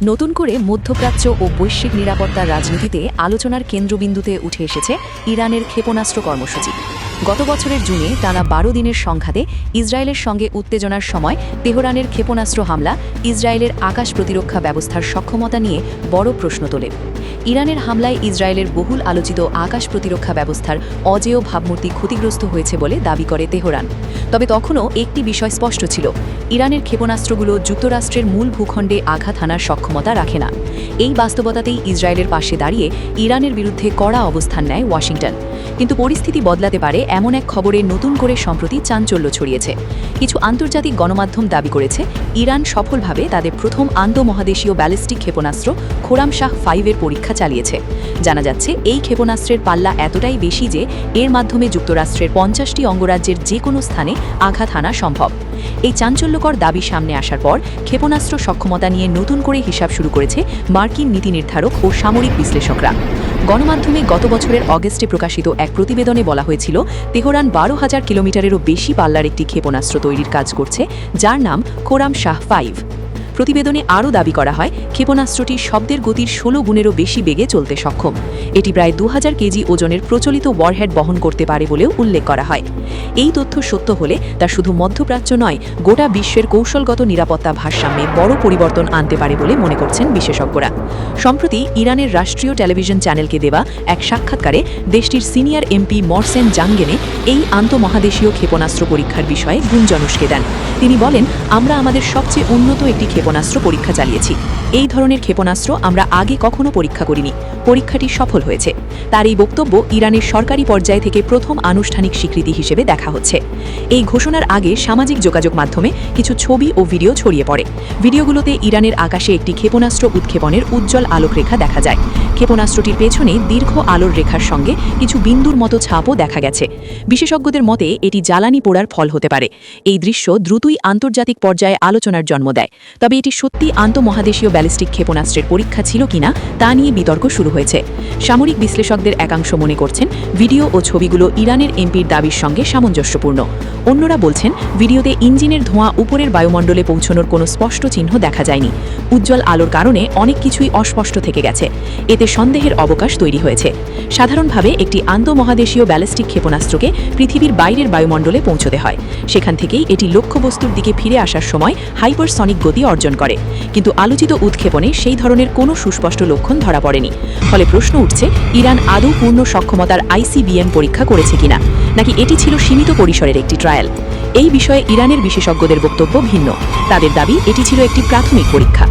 নতুন করে মধ্যপ্রাচ্য ও বৈশ্বিক নিরাপত্তার রাজনীতিতে আলোচনার কেন্দ্রবিন্দুতে উঠে এসেছে ইরানের ক্ষেপণাস্ত্র কর্মসূচি। গত বছরের জুনে টানা ১২ দিনের সংঘাতে ইসরায়েলের সঙ্গে উত্তেজনার সময় তেহরানের ক্ষেপণাস্ত্র হামলা ইসরায়েলের আকাশ প্রতিরক্ষা ব্যবস্থার সক্ষমতা নিয়ে বড় প্রশ্ন তোলে। ইরানের হামলায় ইসরায়েলের বহুল আলোচিত আকাশ প্রতিরক্ষা ব্যবস্থার অজেয় ভাবমূর্তি ক্ষতিগ্রস্ত হয়েছে বলে দাবি করে তেহরান। তবে তখনও একটি বিষয় স্পষ্ট ছিল, ইরানের ক্ষেপণাস্ত্রগুলো যুক্তরাষ্ট্রের মূল ভূখণ্ডে আঘাত হানার সক্ষমতা রাখে না। এই বাস্তবতাতেই ইসরায়েলের পাশে দাঁড়িয়ে ইরানের বিরুদ্ধে কড়া অবস্থান নেয় ওয়াশিংটন। কিন্তু পরিস্থিতি বদলাতে পারে এমন এক খবরে নতুন করে সম্প্রতি চাঞ্চল্য ছড়িয়েছে। কিছু আন্তর্জাতিক গণমাধ্যম দাবি করেছে ইরান সফলভাবে তাদের প্রথম আন্তঃমহাদেশীয় ব্যালিস্টিক ক্ষেপণাস্ত্র খোরামশাহ 5 এর পরীক্ষা চালিয়েছে। জানা যাচ্ছে এই ক্ষেপণাস্ত্রের পাল্লা এতটাই বেশি যে এর মাধ্যমে যুক্তরাষ্ট্রের 50টি অঙ্গরাজ্যের যে কোনো স্থানে আঘাত হানা সম্ভব। এই চাঞ্চল্যকর দাবি সামনে আসার পর ক্ষেপণাস্ত্র সক্ষমতা নিয়ে নতুন করে হিসাব শুরু করেছে মার্কিন নীতি নির্ধারক ও সামরিক বিশ্লেষকরা। গণমাধ্যমে গত বছরের অগস্টে প্রকাশিত এক প্রতিবেদনে বলা হয়েছিল তেহরান 12,000 কিলোমিটারেরও বেশি পাল্লার একটি ক্ষেপণাস্ত্র তৈরির কাজ করছে, যার নাম খোরামশাহ 5। প্রতিবেদনে আরও দাবি করা হয় ক্ষেপণাস্ত্রটি শব্দের গতির 16 গুণেরও বেশি বেগে চলতে সক্ষম। এটি প্রায় 2000 কেজি ওজনের প্রচলিত ওয়ারহেড বহন করতে পারে বলেও উল্লেখ করা হয়। এই তথ্য সত্য হলে তা শুধু মধ্যপ্রাচ্য নয়, গোটা বিশ্বের কৌশলগত নিরাপত্তা ভারসাম্যে বড় পরিবর্তন আনতে পারে বলে মনে করছেন বিশেষজ্ঞরা। সম্প্রতি ইরানের রাষ্ট্রীয় টেলিভিশন চ্যানেলকে দেওয়া এক সাক্ষাৎকারে দেশটির সিনিয়র এমপি মরসেন জাঙ্গেনে এই আন্তঃমহাদেশীয় ক্ষেপণাস্ত্র পরীক্ষার বিষয়ে গুঞ্জন উস্কে দেন। তিনি বলেন, আমরা আমাদের সবচেয়ে উন্নত একটি ক্ষেপণাস্ত্র পরীক্ষা চালিয়েছি। এই ধরনের ক্ষেপণাস্ত্র আমরা আগে কখনো পরীক্ষা করিনি। পরীক্ষাটি সফল হয়েছে। তার এই বক্তব্য ইরানের সরকারি পর্যায় থেকে প্রথম আনুষ্ঠানিক স্বীকৃতি হিসেবে দেখা হচ্ছে। এই ঘোষণার আগে সামাজিক যোগাযোগ মাধ্যমে কিছু ছবি ও ভিডিও ছড়িয়ে পড়ে। ভিডিওগুলোতে ইরানের আকাশে একটি ক্ষেপণাস্ত্র উৎক্ষেপণের উজ্জ্বল আলোকরেখা দেখা যায়। ক্ষেপণাস্ত্রটির পেছনে দীর্ঘ আলোর রেখার সঙ্গে কিছু বিন্দুর মতো ছাপও দেখা গেছে। বিশেষজ্ঞদের মতে এটি জ্বালানি পোড়ার ফল হতে পারে। এই দৃশ্য দ্রুতই আন্তর্জাতিক পর্যায়ে আলোচনার জন্ম দেয়। তবে এটি সত্যি আন্তঃমহাদেশীয় ব্যালিস্টিক ক্ষেপণাস্ত্রের পরীক্ষা ছিল কিনা তা নিয়ে বিতর্ক শুরু হয়েছে। সামরিক বিশ্লেষকদের একাংশ মনে করছেন ভিডিও ও ছবিগুলো ইরানের এমপির দাবির সঙ্গে সামঞ্জস্যপূর্ণ। অন্যরা বলছেন ভিডিওতে ইঞ্জিনের ধোঁয়া উপরের বায়ুমণ্ডলে পৌঁছানোর কোনো স্পষ্ট চিহ্ন দেখা যায়নি। উজ্জ্বল আলোর কারণে অনেক কিছুই অস্পষ্ট থেকে গেছে। এতে সন্দেহের অবকাশ তৈরি হয়েছে। সাধারণভাবে একটি আন্তঃমহাদেশীয় ব্যালিস্টিক ক্ষেপণাস্ত্রকে পৃথিবীর বাইরের বায়ুমণ্ডলে পৌঁছতে হয়। সেখান থেকেই এটি লক্ষ্যবস্তুর দিকে ফিরে আসার সময় হাইপারসনিক গতি অর্জন করে। কিন্তু আলোচিত উৎক্ষেপণে সেই ধরনের কোনো সুস্পষ্ট লক্ষণ ধরা পড়েনি। ফলে প্রশ্ন উঠছে, ইরান আদৌ পূর্ণ সক্ষমতার ICBM পরীক্ষা করেছে কিনা, নাকি এটি ছিল সীমিত পরিসরের একটি ট্রায়াল। এই বিষয়ে ইরানের বিশেষজ্ঞদের বক্তব্য ভিন্ন। তাদের দাবি এটি ছিল একটি প্রাথমিক পরীক্ষা।